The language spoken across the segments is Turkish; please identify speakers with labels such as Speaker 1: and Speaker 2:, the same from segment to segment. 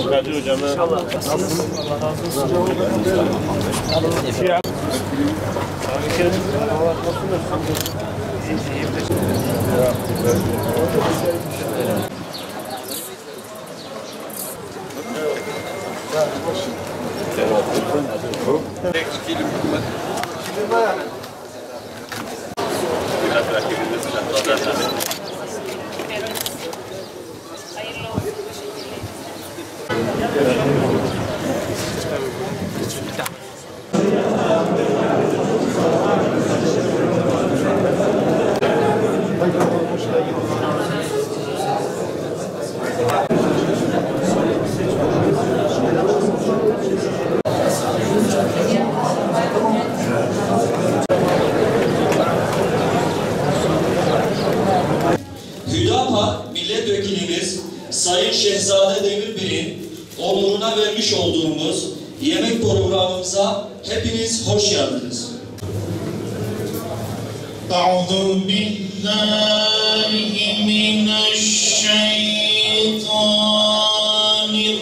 Speaker 1: Kadir hocam. İnşallah.
Speaker 2: Hüdapar milletvekilimiz Sayın Şehzade Demirbey'in onuruna vermiş olduğumuz yemek programımıza hepiniz hoş geldiniz.
Speaker 3: Euzu billahi mineşşeytanirracim.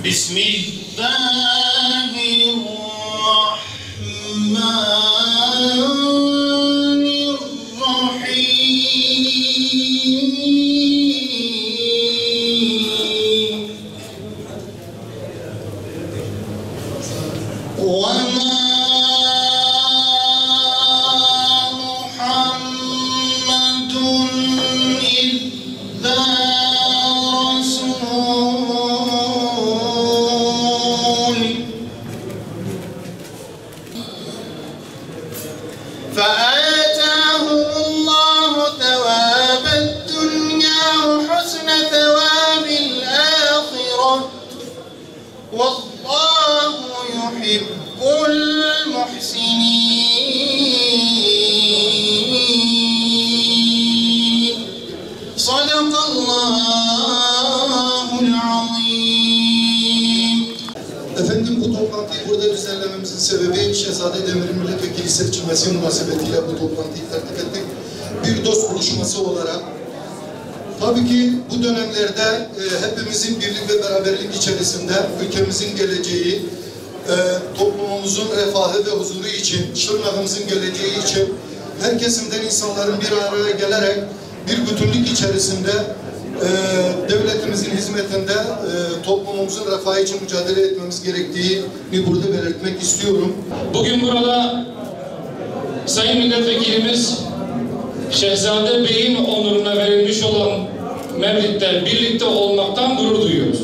Speaker 3: Bismillahirrahmanirrahim. فآتاهم الله ثواب الدنيا وحسن ثواب الآخرة والله يحب المحسنين. صدق الله العظيم.
Speaker 4: Efendim, bu toplantıyı burada düzenlememizin sebebi Şehzade Demir'in milletvekili seçilmesi münasebetiyle bu toplantıyı tertip ettik. Bir dost buluşması olarak. Tabii ki bu dönemlerde hepimizin birlik ve beraberlik içerisinde ülkemizin geleceği, toplumumuzun refahı ve huzuru için, Şırnak'ımızın geleceği için her kesimden insanların bir araya gelerek bir bütünlük içerisinde devletimizin hizmetinde toplumumuzun refahı için mücadele etmemiz gerektiğini burada belirtmek istiyorum.
Speaker 5: Bugün burada Sayın Milletvekilimiz Şehzade Bey'in onuruna verilmiş olan Mevlid'de birlikte olmaktan gurur duyuyoruz.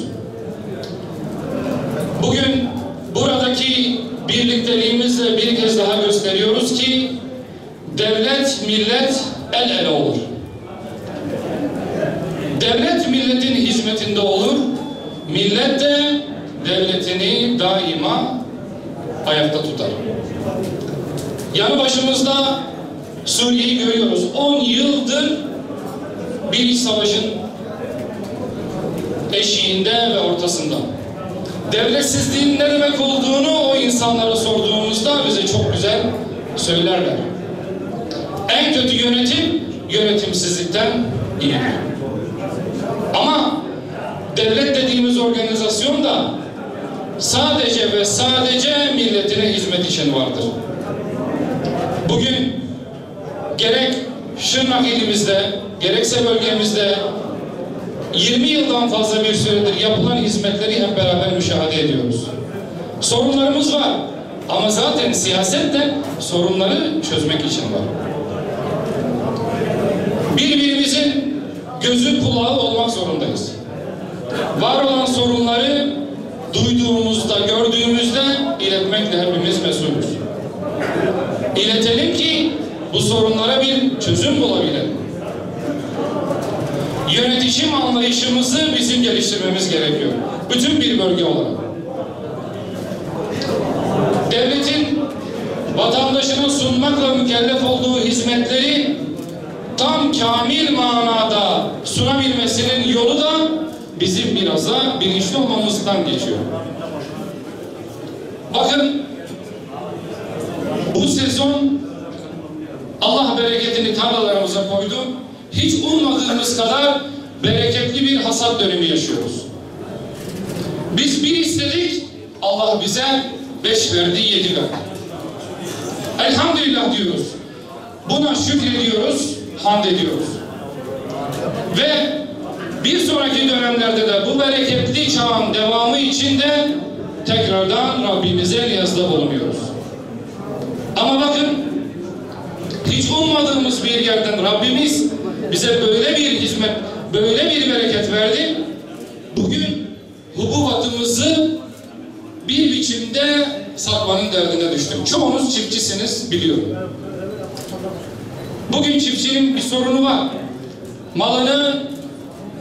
Speaker 5: Bugün buradaki birlikteliğimizle bir kez daha gösteriyoruz ki devlet, millet el ele olur. Devlet milletin hizmetinde olur, millet de devletini daima ayakta tutar. Yanı başımızda Suriye'yi görüyoruz. 10 yıldır bir iç savaşın eşiğinde ve ortasında. Devletsizliğin ne demek olduğunu o insanlara sorduğumuzda bize çok güzel söylerler. En kötü yönetim, yönetimsizlikten iyidir. Ama devlet dediğimiz organizasyon da sadece ve sadece milletine hizmet için vardır. Bugün gerek Şırnak ilimizde, gerekse bölgemizde 20 yıldan fazla bir süredir yapılan hizmetleri hep beraber müşahede ediyoruz. Sorunlarımız var ama zaten siyaset de sorunları çözmek için var. Birbirimizin gözü kulağı olmak zorundayız. Var olan sorunları duyduğumuzda, gördüğümüzde iletmekle hepimiz mesulüz. İletelim ki bu sorunlara bir çözüm bulabilelim. Yönetişim anlayışımızı bizim geliştirmemiz gerekiyor. Bütün bir bölge olarak. Devletin vatandaşına sunmakla mükellef olduğu hizmetleri tam kamil manada sunabilmesinin yolu da bizim biraz da bilinçli olmamızdan geçiyor. Bakın, bu sezon Allah bereketini tarlalarımıza koydu. Hiç ummadığımız kadar bereketli bir hasat dönemi yaşıyoruz. Biz bir istedik, Allah bize 5 verdi, 7 verdi. Elhamdülillah diyoruz. Buna şükrediyoruz, hamd ediyoruz. Ve bir sonraki dönemlerde de bu bereketli çağın devamı için de tekrardan Rabbimize niyazda bulunuyoruz. Ama bakın, hiç ummadığımız bir yerden Rabbimiz bize böyle bir hizmet, böyle bir bereket verdi. Bugün hububatımızı bir biçimde satmanın derdine düştük. Çoğunuz çiftçisiniz, biliyorum. Bugün çiftçinin bir sorunu var. Malını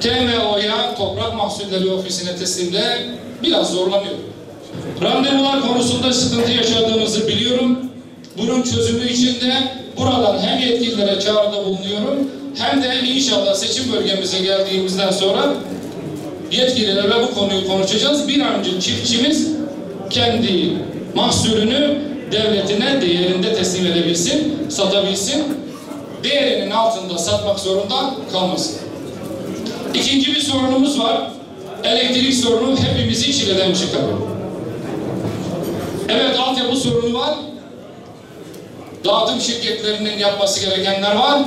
Speaker 5: TMO'ya, Toprak Mahsulleri Ofisi'ne teslimde biraz zorlanıyor. Randevular konusunda sıkıntı yaşadığımızı biliyorum. Bunun çözümü için de buradan hem yetkililere çağrıda bulunuyorum, hem de inşallah seçim bölgemize geldiğimizden sonra yetkililerle bu konuyu konuşacağız. Bir an önce çiftçimiz kendi mahsulünü devletine değerinde teslim edebilsin, satabilsin. Değerinin altında satmak zorunda kalmasın. İkinci bir sorunumuz var. Elektrik sorunu hepimizi çileden çıkarıyor. Evet, altyapı sorunu var. Dağıtım şirketlerinin yapması gerekenler var.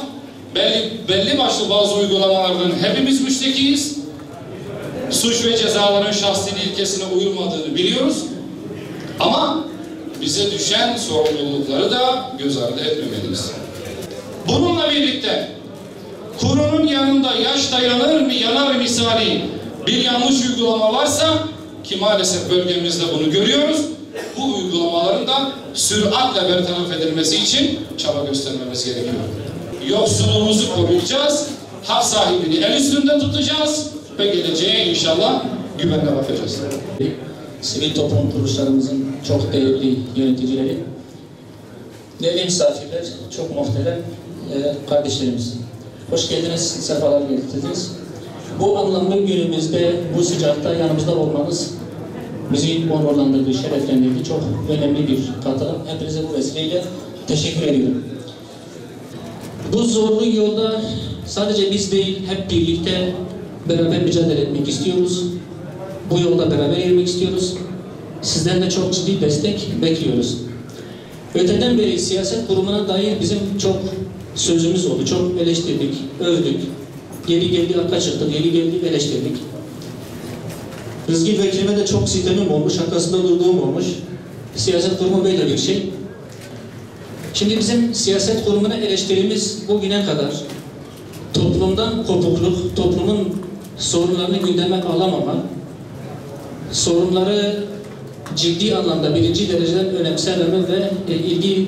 Speaker 5: Belli başlı bazı uygulamalardan hepimiz müştekiyiz. Suç ve cezaların şahsi ilkesine uyulmadığını biliyoruz. Ama bize düşen sorumlulukları da göz ardı etmemeliyiz. Bununla birlikte kurunun yanında yaş dayanır mı, yanar misali bir yanlış uygulama varsa, ki maalesef bölgemizde bunu görüyoruz, bu uygulamaların da süratle bertaraf edilmesi için çaba göstermemiz gerekiyor. Yoksulluğumuzu koruyacağız, hak sahibini el üstünde tutacağız ve geleceğe inşallah güvenle bakacağız.
Speaker 1: Sivil toplum kuruluşlarımızın çok değerli yöneticileri, değerli misafirler, çok muhterem kardeşlerimiz. Hoş geldiniz, sefalar getirdiniz. Bu anlamlı günümüzde, bu sıcakta yanımızda olmanız bizi onurlandırdı, şereflendirdi. Çok önemli bir katılım. Hepinize bu vesileyle teşekkür ediyorum. Bu zorlu yolda sadece biz değil, hep birlikte beraber mücadele etmek istiyoruz. Bu yolda beraber yürümek istiyoruz. Sizden de çok ciddi destek bekliyoruz. Öteden beri siyaset kurumuna dair bizim çok sözümüz oldu. Çok eleştirdik, övdük. Geri geldi, arka çıktık, geri geldi, eleştirdik. Rızgı Vekilime de çok sitemim olmuş, arkasında durduğum olmuş. Siyaset kurumu böyle bir şey. Şimdi bizim siyaset kurumuna eleştirimiz bugüne kadar toplumdan kopukluk, toplumun sorunlarını gündeme alamama, sorunları ciddi anlamda birinci dereceden önemsememe ve ilgi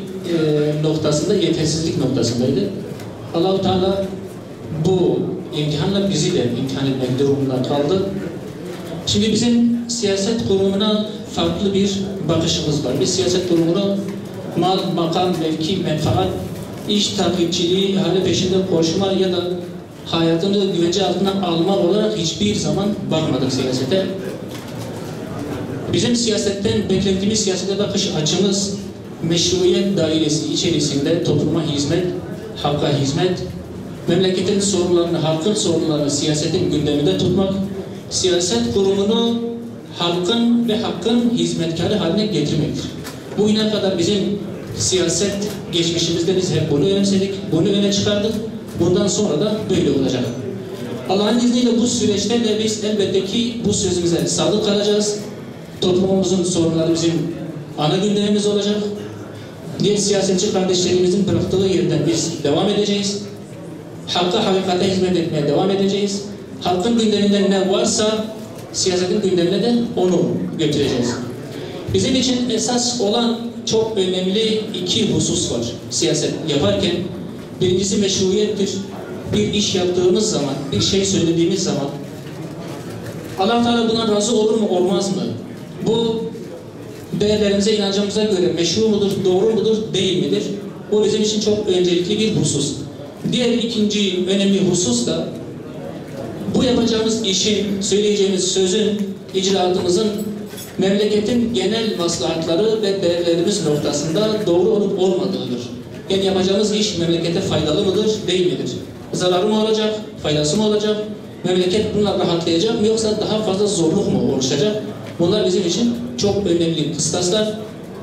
Speaker 1: noktasında yetersizlik noktasındaydı. Allah-u Teala bu imtihanla bizi de imtihan etmek durumunda kaldı. Şimdi bizim siyaset kurumuna farklı bir bakışımız var. Biz siyaset kurumuna mal, makam, mevki, menfaat, iş takipçiliği, ihale peşinde koşma ya da hayatını güvence altına alma olarak hiçbir zaman bakmadık siyasete. Bizim siyasetten beklediğimiz siyasete bakış açımız meşruiyet dairesi içerisinde topluma hizmet, halka hizmet, memleketin sorunlarını, halkın sorunlarını siyasetin gündeminde tutmak, siyaset kurumunu halkın ve hakkın hizmetkarı haline getirmektir. Bugüne kadar bizim siyaset geçmişimizde biz hep bunu önemsedik, bunu öne çıkardık. Bundan sonra da böyle olacak. Allah'ın izniyle bu süreçte de biz elbette ki bu sözümüze sadık kalacağız. Toplumumuzun sorunları bizim ana gündemimiz olacak. Diğer siyasetçi kardeşlerimizin bıraktığı yerden biz devam edeceğiz. Halka, hakikate hizmet etmeye devam edeceğiz. Halkın gündeminde ne varsa siyasetin gündemine de onu götüreceğiz. Bizim için esas olan çok önemli iki husus var siyaset yaparken. Birincisi meşruiyettir. Bir iş yaptığımız zaman, bir şey söylediğimiz zaman Allah Teala buna razı olur mu, olmaz mı? Bu değerlerimize, inancımıza göre meşru mudur, doğru mudur, değil midir? Bu bizim için çok öncelikli bir husus. Diğer ikinci önemli husus da bu yapacağımız işin, söyleyeceğimiz sözün, icraatımızın memleketin genel maslahatları ve değerlerimiz noktasında doğru olup olmadığıdır. Yani yapacağımız iş memlekete faydalı mıdır, değil midir? Zararı mı olacak, faydası mı olacak? Memleket bununla rahatlayacak mı yoksa daha fazla zorluk mu oluşacak? Bunlar bizim için çok önemli kıstaslar.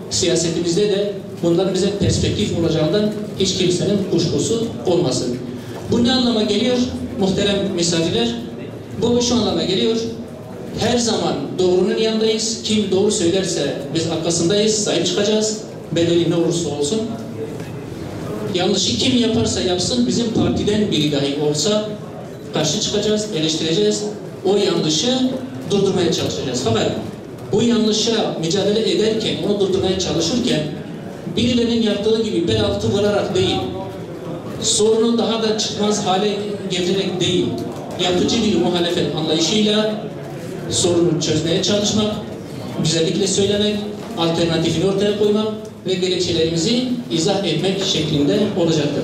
Speaker 1: Siyasetimizde de bunların bize perspektif olacağından hiç kimsenin kuşkusu olmasın. Bu ne anlama geliyor muhterem misafirler? Bu şu anlama geliyor. Her zaman doğrunun yanındayız. Kim doğru söylerse biz arkasındayız, sahip çıkacağız. Bedeli ne olursa olsun. Yanlışı kim yaparsa yapsın, bizim partiden biri dahi olsa karşı çıkacağız, eleştireceğiz. O yanlışı durdurmaya çalışacağız. Fakat bu yanlışa mücadele ederken, onu durdurmaya çalışırken birilerinin yaptığı gibi bel altı vurarak değil, sorunu daha da çıkmaz hale getirerek değil, yapıcı bir muhalefet anlayışıyla sorunu çözmeye çalışmak, güzellikle söylemek, alternatifini ortaya koymak ve gerekçelerimizi izah etmek şeklinde olacaktır.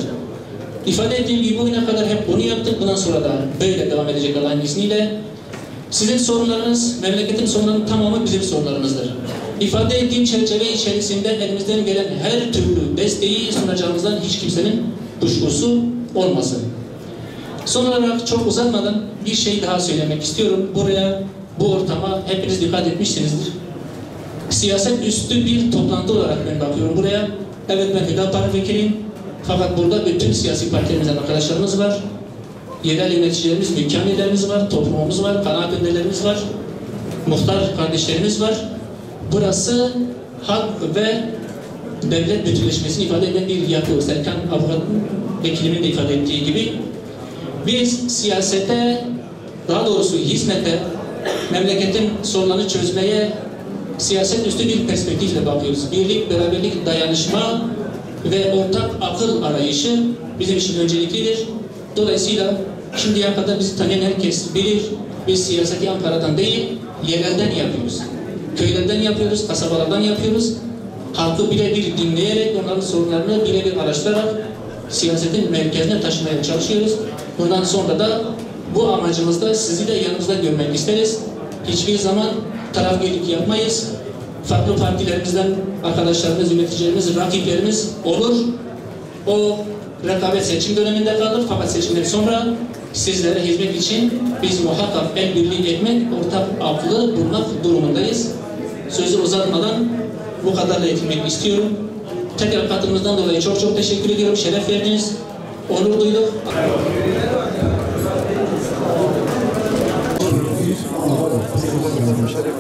Speaker 1: İfade ettiğim gibi bugüne kadar hep bunu yaptık. Bundan sonra da böyle devam edecek Allah'ın izniyle. Sizin sorunlarınız, memleketin sorunlarının tamamı bizim sorunlarımızdır. İfade ettiğim çerçeve içerisinde elimizden gelen her türlü desteği sunacağımızdan hiç kimsenin kuşkusu olmasın. Son olarak çok uzatmadan bir şey daha söylemek istiyorum. Buraya, bu ortama hepiniz dikkat etmişsinizdir. Siyaset üstü bir toplantı olarak ben bakıyorum buraya. Evet, ben Hüdapar vekiliyim. Fakat burada bütün siyasi partilerimizden arkadaşlarımız var. Yerel yöneticilerimiz, mükemmellerimiz var, toplumumuz var, kanaat önderlerimiz var, muhtar kardeşlerimiz var. Burası halk ve devlet bütünleşmesini ifade eden bir yapı. Serkan Avukat vekilimin de ifade ettiği gibi biz siyasete, daha doğrusu hizmete, memleketin sorunlarını çözmeye siyaset üstü bir perspektifle bakıyoruz. Birlik, beraberlik, dayanışma ve ortak akıl arayışı bizim için önceliklidir. Dolayısıyla şimdiye kadar bizi tanıyan herkes bilir. Biz siyaseti Ankara'dan değil, yerelden yapıyoruz. Köylerden yapıyoruz, kasabalardan yapıyoruz. Halkı birebir dinleyerek, onların sorunlarını birebir araştırarak siyasetin merkezine taşımaya çalışıyoruz. Bundan sonra da bu amacımızda sizi de yanımızda görmek isteriz. Hiçbir zaman tarafgirlik yapmayız. Farklı partilerimizden arkadaşlarımız, yöneticilerimiz, rakiplerimiz olur. O rekabet seçim döneminde kalır. Fakat seçimden sonra sizlere hizmet için biz muhakkak el birliği etmek, ortak aklı bulmak durumundayız. Sözü uzatmadan bu kadarla yetinmek istiyorum. Tekrar katılımınızdan dolayı çok çok teşekkür ediyorum. Şeref verdiniz. Onur duyduk.
Speaker 4: Şeref